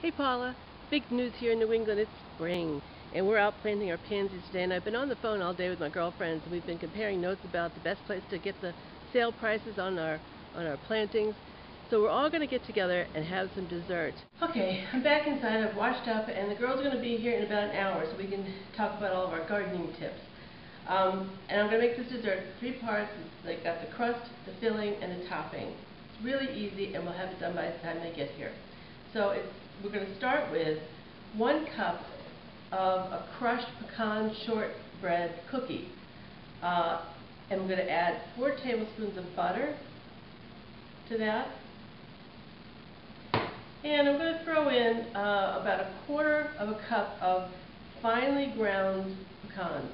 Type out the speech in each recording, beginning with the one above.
Hey Paula, big news here in New England, it's spring, and we're out planting our pansies today, and I've been on the phone all day with my girlfriends, and we've been comparing notes about the best place to get the sale prices on our plantings. So we're all going to get together and have some dessert. Okay, I'm back inside, I've washed up, and the girls are going to be here in about an hour so we can talk about all of our gardening tips. And I'm going to make this dessert 3 parts. It's got the crust, the filling, and the topping. It's really easy, and we'll have it done by the time they get here. So we're going to start with 1 cup of a crushed pecan shortbread cookie. And we're going to add 4 tablespoons of butter to that. And I'm going to throw in about 1/4 of a cup of finely ground pecans,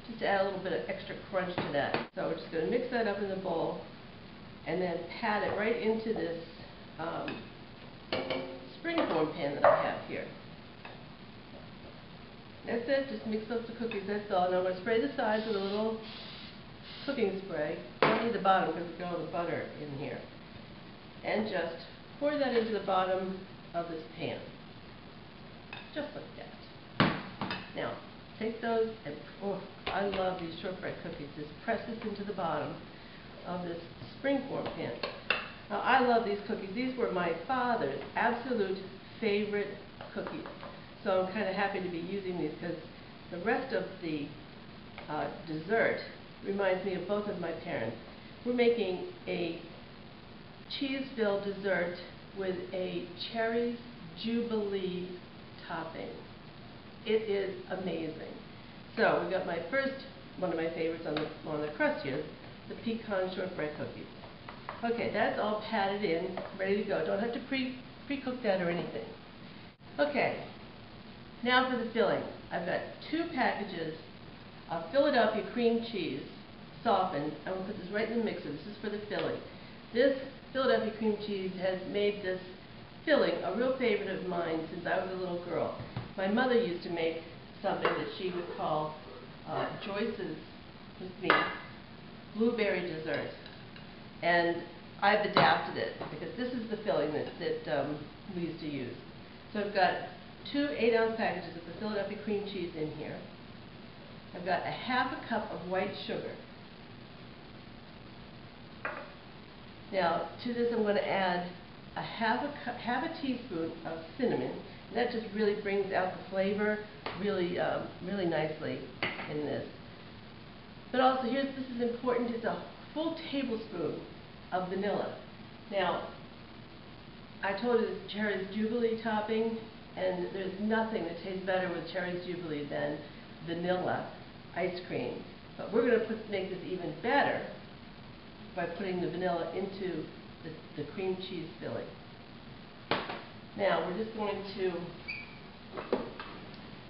just to add a little bit of extra crunch to that. So we're just going to mix that up in the bowl and then pat it right into this springform pan that I have here. That's it, just mix up the cookies, that's all. Now I'm going to spray the sides with a little cooking spray. I don't need the bottom because we've got all the butter in here. And just pour that into the bottom of this pan. Just like that. Now, take those and, oh, I love these shortbread cookies. Just press this into the bottom of this springform pan. Now, I love these cookies. These were my father's absolute favorite cookies. So I'm kind of happy to be using these because the rest of the dessert reminds me of both of my parents. We're making a cheese-filled dessert with a Cherries Jubilee topping. It is amazing. So we got my first, one of my favorites on the crust here, the pecan shortbread cookies. Okay, that's all patted in, ready to go. Don't have to pre-cook that or anything. Okay, now for the filling. I've got 2 packages of Philadelphia cream cheese, softened. I'm going to put this right in the mixer. This is for the filling. This Philadelphia cream cheese has made this filling a real favorite of mine since I was a little girl. My mother used to make something that she would call Joyce's, with me, blueberry dessert. And I've adapted it because this is the filling that we used to use. So I've got 2 8-ounce packages of the Philadelphia cream cheese in here. I've got 1/2 cup of white sugar. Now, to this I'm going to add half a teaspoon of cinnamon. And that just really brings out the flavor really nicely in this. But also, this is important, it's a full tablespoon of vanilla. Now, I told you it's Cherries Jubilee topping, and there's nothing that tastes better with Cherries Jubilee than vanilla ice cream. But we're going to make this even better by putting the vanilla into the cream cheese filling. Now we're just going to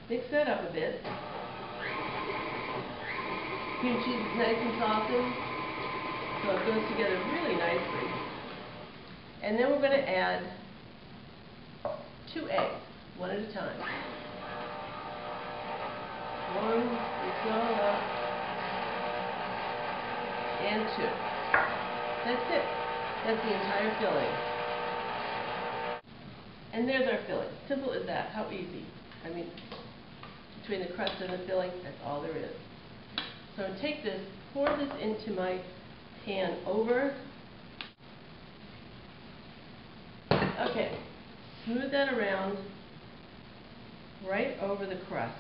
mix that up a bit. Cream cheese is nice and softened, so it goes together really nicely. And then we're going to add 2 eggs, one at a time. 1, it's all up, and 2. That's it. That's the entire filling. And there's our filling. Simple as that. How easy. I mean, between the crust and the filling, that's all there is. So take this, pour this into my pan over. Okay. Smooth that around right over the crust.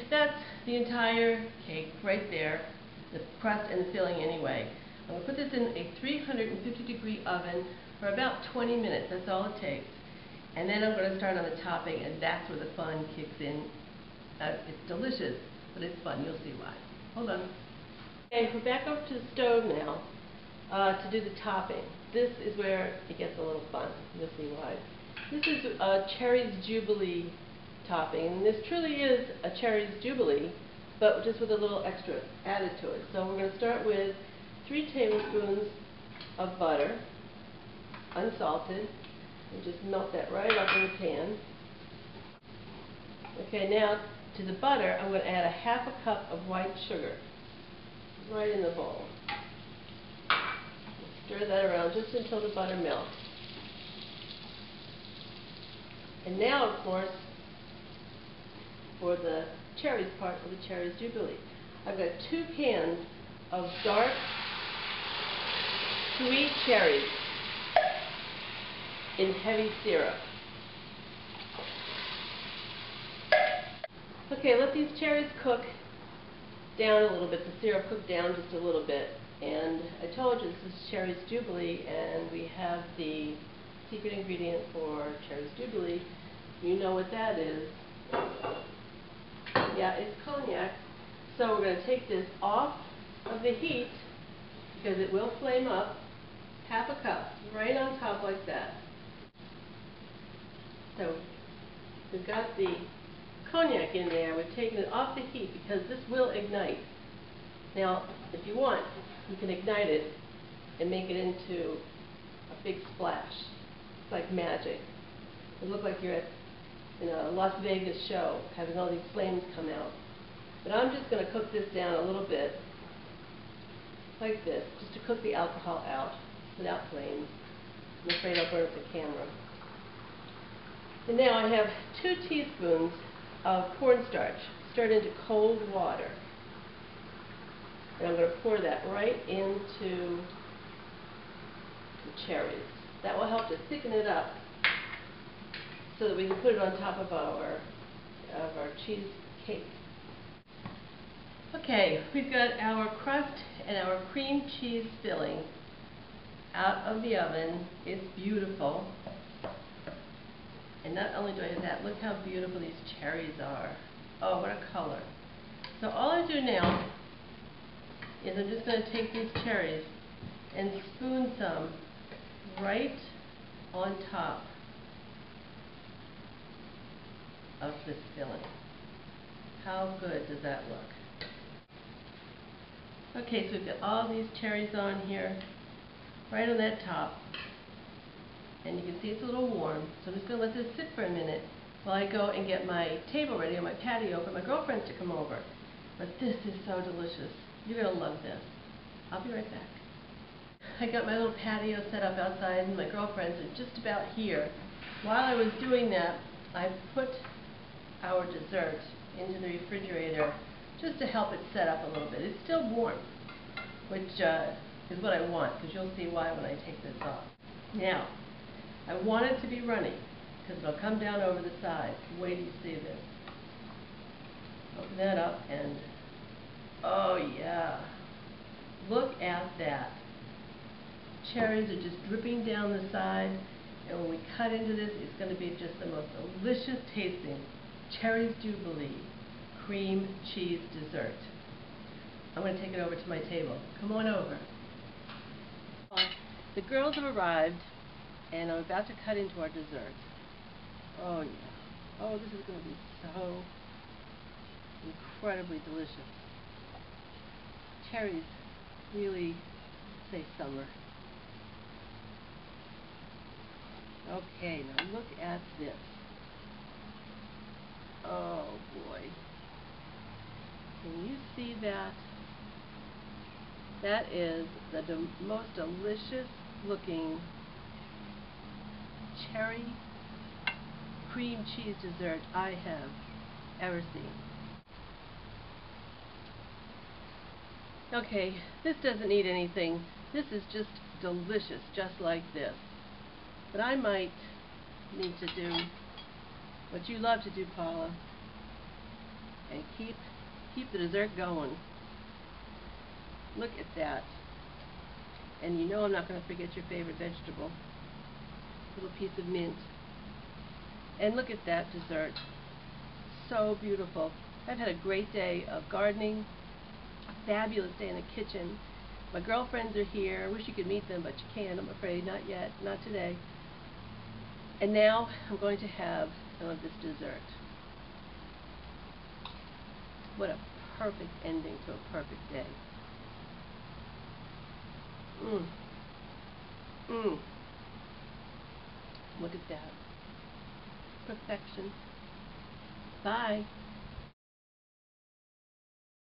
That's the entire cake right there. The crust and the filling anyway. I'm going to put this in a 350-degree oven for about 20 minutes. That's all it takes. And then I'm going to start on the topping, and that's where the fun kicks in. It's delicious, but it's fun. You'll see why. Hold on. Okay, we're back over to the stove now to do the topping. This is where it gets a little fun. You'll see why. This is a Cherries Jubilee topping, and this truly is a Cherries Jubilee, but just with a little extra added to it. So we're going to start with 3 tablespoons of butter, unsalted, and just melt that right up in the pan. Okay, now to the butter, I'm going to add 1/2 cup of white sugar right in the bowl. Stir that around just until the butter melts. And now, of course, for the cherries part of the Cherries Jubilee, I've got 2 cans of dark, sweet cherries in heavy syrup. Okay, let these cherries cook down a little bit, the syrup cook down just a little bit. And I told you this is Cherries Jubilee, and we have the secret ingredient for Cherries Jubilee. You know what that is. Yeah, it's cognac. So we're going to take this off of the heat, because it will flame up, half a cup, right on top like that. So we've got the cognac in there. We've taken it off the heat because this will ignite. Now, if you want, you can ignite it and make it into a big splash. It's like magic. It looks like you're at a Las Vegas show, having all these flames come out. But I'm just going to cook this down a little bit, like this, just to cook the alcohol out without flames. I'm afraid I'll burn up the camera. And now I have 2 teaspoons of cornstarch stirred into cold water. And I'm going to pour that right into the cherries. That will help to thicken it up so that we can put it on top of our cheesecake. Okay, we've got our crust and our cream cheese filling out of the oven. It's beautiful. And not only do I have that, look how beautiful these cherries are. Oh, what a color. So all I do now is I'm just going to take these cherries and spoon some right on top of this filling. How good does that look? Okay, so we've got all these cherries on here, right on that top. And you can see it's a little warm, so I'm just going to let this sit for a minute while I go and get my table ready on my patio for my girlfriends to come over. But this is so delicious. You're going to love this. I'll be right back. I got my little patio set up outside, and my girlfriends are just about here. While I was doing that, I put our dessert into the refrigerator just to help it set up a little bit. It's still warm, which is what I want, because you'll see why when I take this off. Now, I want it to be runny, because it'll come down over the side. Wait till you see this. Open that up, and oh yeah, look at that. Cherries are just dripping down the side, and when we cut into this, it's going to be just the most delicious tasting Cherries Jubilee cream cheese dessert. I'm going to take it over to my table. Come on over. The girls have arrived, and I'm about to cut into our dessert. Oh yeah. Oh, this is going to be so incredibly delicious. Cherries really say summer. Okay, now look at this. Oh boy. Can you see that? That is the most delicious looking cherry cream cheese dessert I have ever seen. Okay, this doesn't need anything. This is just delicious, just like this. But I might need to do what you love to do, Paula, and keep the dessert going. Look at that. And you know I'm not going to forget your favorite vegetable. Little piece of mint. And look at that dessert. So beautiful. I've had a great day of gardening. A fabulous day in the kitchen. My girlfriends are here. I wish you could meet them, but you can't, I'm afraid. Not yet. Not today. And now I'm going to have some of this dessert. What a perfect ending to a perfect day. Look at that. Perfection. Bye.